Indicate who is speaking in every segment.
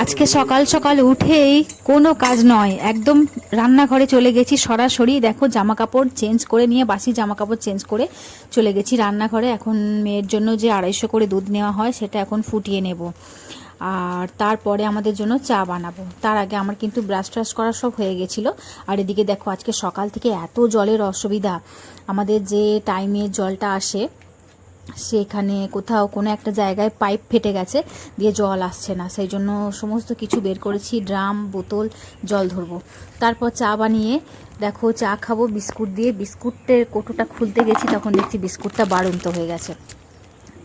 Speaker 1: আজকে সকাল সকাল উঠেই কোনো কাজ নয়, একদম রান্নাঘরে চলে গেছি সরাসরি। দেখো জামা কাপড় চেঞ্জ করে নিয়ে, বাসি জামা কাপড় চেঞ্জ করে চলে গেছি রান্নাঘরে। এখন মেয়ের জন্য যে 250 করে দুধ নেওয়া হয় সেটা এখন ফুটিয়ে নেব, আর তারপরে আমাদের জন্য চা বানাবো। তার আগে আমার কিন্তু ব্রাশ ট্রাশ করা সব হয়ে গেছিলো। আর এদিকে দেখো আজকে সকাল থেকে এত জলের অসুবিধা। আমাদের যে টাইমে জলটা আসে সেখানে কোথাও কোনো একটা জায়গায় পাইপ ফেটে গেছে, দিয়ে জল আসছে না। সেই জন্য সমস্ত কিছু বের করেছি, ড্রাম, বোতল, জল ধরবো। তারপর চা বানিয়ে দেখো চা খাবো বিস্কুট দিয়ে। বিস্কুটের কৌটোটা খুলতে গেছি, তখন দেখছি বিস্কুটটা বাড়ন্ত হয়ে গেছে।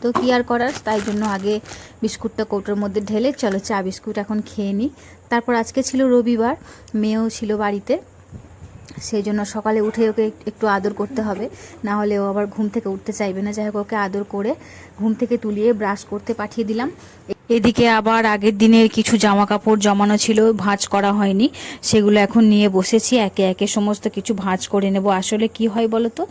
Speaker 1: তো কি আর করার, তাই জন্য আগে বিস্কুটটা কৌটোর মধ্যে ঢেলে চলো চা বিস্কুট এখন খেয়ে নিই। তারপর আজকে ছিল রবিবার, মেয়েও ছিল বাড়িতে, সেই জন্য সকালে উঠে ওকে একটু আদর করতে হবে, না হলে ও আবার ঘুম থেকে উঠতে চাইবে না। যাই হোক ওকে আদর করে ঘুম থেকে তুলিয়ে ব্রাশ করতে পাঠিয়ে দিলাম। এদিকে আবার আগের দিনের কিছু জামা কাপড় জমানো ছিল, ভাঁজ করা হয়নি, সেগুলো এখন নিয়ে বসেছি। একে একে সমস্ত কিছু ভাঁজ করে নেব। আসলে কি হয় বলো তো,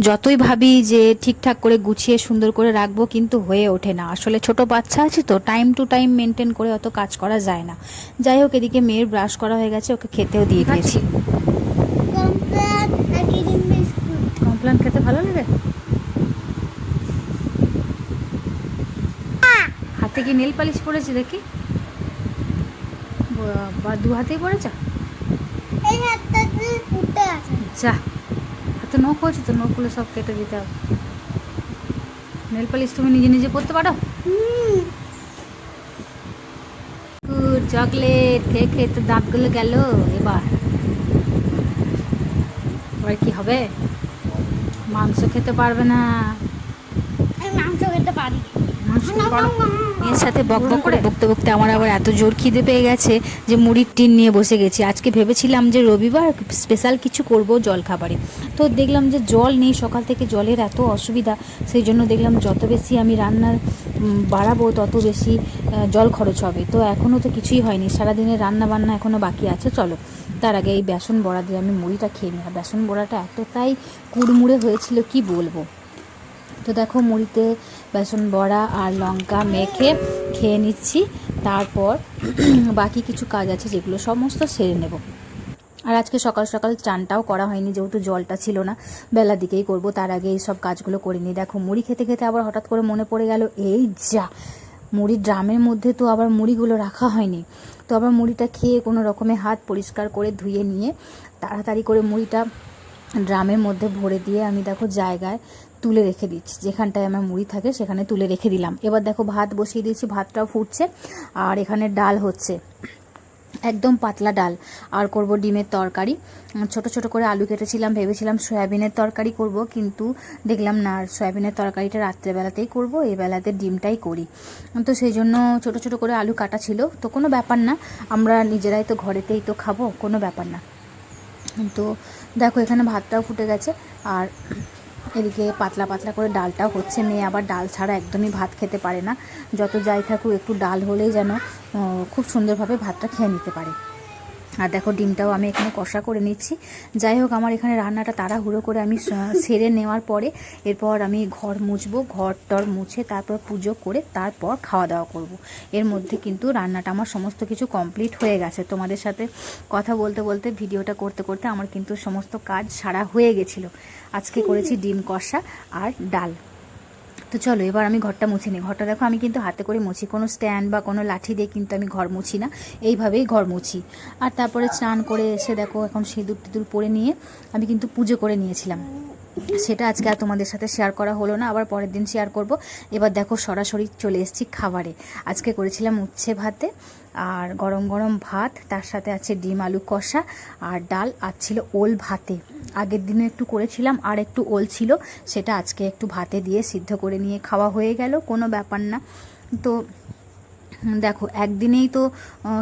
Speaker 1: যতই ভাবি যে ঠিকঠাক করে গুছিয়ে সুন্দর করে রাখবো, কিন্তু হয়ে ওঠে না। আসলে ছোট বাচ্চা আছে তো, টাইম টু টাইম মেনটেন করে অত কাজ করা যায় না। যাই হোক এদিকে মেয়ের ব্রাশ করা হয়ে গেছে, ওকে খেতেও দিয়ে দিয়েছি। কমপ্লেন খেতে ভালো লাগে? হাতে কি নেল পালিশ পড়েছে দেখি, বা দু হাতেই পড়েছ? যা, হাতে নখ হয়েছে তো, নখগুলো সব কেটে দিতে হবে। নেল পালিশ তুমি নিজে নিজে পড়তে পারো? চকলেট খেয়ে খেয়ে তো দাঁতগুলো গেল। এবার এবার কি হবে? মাংস খেতে পারবে না।
Speaker 2: মাংস খেতে পারি।
Speaker 1: এর সাথে বকবক করে বকতে বকতে আমার আবার এত জোর খিদে পেয়ে গেছে যে মুড়ির টিন নিয়ে বসে গেছি। আজকে ভেবেছিলাম যে রবিবার স্পেশাল কিছু করব জল খাবারে, তো দেখলাম যে জল নেই, সকাল থেকে জলের এত অসুবিধা। সেই জন্য দেখলাম যত বেশি আমি রান্নার বাড়াবো তত বেশি জল খরচ হবে। তো এখনও তো কিছুই হয়নি, সারাদিনের রান্না বান্না এখনও বাকি আছে। চলো তার আগে এই বেসন বড়া দিয়ে আমি মুড়িটা খেয়ে নিই। আর বেসন বড়াটা এতটাই কুড়মুড়ে হয়েছিল কি বলবো। তো দেখো মুড়িতে বেসন বড়া আর লঙ্কা মেখে খেয়ে নিচ্ছি। তারপর বাকি কিছু কাজ আছে যেগুলো সমস্ত সেরে নেব। আর আজকে সকাল সকাল চানটাও করা হয়নি, যেহেতু জলটা ছিল না, বেলা দিকেই করব। তার আগে এই সব কাজগুলো করে নিই। দেখো মুড়ি খেতে খেতে আবার হঠাৎ করে মনে পড়ে গেল, এই যা মুড়ির ড্রামের মধ্যে তো আবার মুড়িগুলো রাখা হয়নি। তো আবার মুড়িটা খেয়ে কোনো রকমে হাত পরিষ্কার করে ধুয়ে নিয়ে তাড়াতাড়ি করে মুড়িটা ড্রামের মধ্যে ভরে দিয়ে আমি দেখো জায়গায় তুলে রেখে দিচ্ছি। যেখানটায় আমার মুড়ি থাকে সেখানে তুলে রেখে দিলাম। এবার দেখো ভাত বসিয়ে দিয়েছি, ভাতটাও ফুটছে। আর এখানে ডাল হচ্ছে, একদম পাতলা ডাল। আর করব ডিমের তরকারি। ছোট ছোট করে আলু কেটেছিলাম, ভেবেছিলাম সয়াবিনের তরকারি করব, কিন্তু দেখলাম না, সয়াবিনের তরকারিটা রাত্রেবেলাতেই করব, এই বেলাতে ডিমটাই করি। তো সেই জন্য ছোট ছোট করে আলু কাটা ছিল। তো কোনো ব্যাপার না, আমরা নিজেরাই তো ঘরেতেই তো খাবো, কোনো ব্যাপার না। তো দেখো এখানে ভাতটাও ফুটে গেছে, আর এদিকে পাতলা পাতলা করে ডালটাও হচ্ছে। মেয়ে আবার ডাল ছাড়া একদমই ভাত খেতে পারে না, যত যাই থাকুক একটু ডাল হলেই যেন খুব সুন্দরভাবে ভাতটা খেয়ে নিতে পারে। আর দেখো ডিমটাও আমি এখানে কষা করে নিচ্ছি। যাই হোক আমার এখানে রান্নাটা তাড়াহুড়ো করে আমি সেরে নেওয়ার পরে এরপর আমি ঘর মুছবো, ঘর টর মুছে তারপর পুজো করে তারপর খাওয়া দাওয়া করব। এর মধ্যে কিন্তু রান্নাটা আমার সমস্ত কিছু কমপ্লিট হয়ে গেছে। তোমাদের সাথে কথা বলতে বলতে ভিডিওটা করতে করতে আমার কিন্তু সমস্ত কাজ সারা হয়ে গেছিলো। আজকে করেছি ডিম কষা আর ডাল। তো চলো এবার আমি ঘরটা মুছে নিই। ঘরটা দেখো আমি কিন্তু হাতে করে মুছি, কোনো স্ট্যান্ড বা কোনো লাঠি দিয়ে কিন্তু আমি ঘর মুছি না, এইভাবেই ঘর মুছি। আর তারপরে স্নান করে এসে দেখো এখন সিঁদুর টিঁদুর পরে নিয়ে আমি কিন্তু পুজো করে নিয়েছিলাম। সেটা আজকে আর তোমাদের সাথে শেয়ার করা হলো না, আবার পরের দিন শেয়ার করব। এবার দেখো সরাসরি চলে এসেছি খাবারে। আজকে করেছিলাম উচ্ছে ভাতে, আর গরম গরম ভাত, তার সাথে আছে ডিম আলু কষা আর ডাল, আর ছিল ওল ভাতে। আগের দিনে একটু করেছিলাম আর একটু ওল ছিল, সেটা আজকে একটু ভাতে দিয়ে সিদ্ধ করে নিয়ে খাওয়া হয়ে গেল, কোনো ব্যাপার না। তো দেখো একদিনেই তো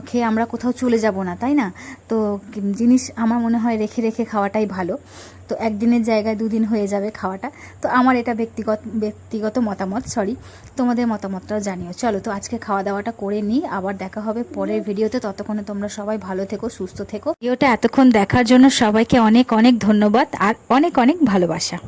Speaker 1: খেয়ে আমরা কোথাও চলে যাব না, তাই না? তো জিনিস আমার মনে হয় রেখে রেখে খাওয়াটাই ভালো। তো একদিনের জায়গায় দুদিন হয়ে যাবে খাওয়াটা। তো আমার এটা ব্যক্তিগত মতামত, সরি, তোমাদের মতামতটাও জানিও। চলো তো আজকে খাওয়া দাওয়াটা করে নিই, আবার দেখা হবে পরের ভিডিওতে। ততক্ষণে তোমরা সবাই ভালো থেকো, সুস্থ থেকো। ভিডিওটা এতক্ষণ দেখার জন্য সবাইকে অনেক অনেক ধন্যবাদ আর অনেক অনেক ভালোবাসা।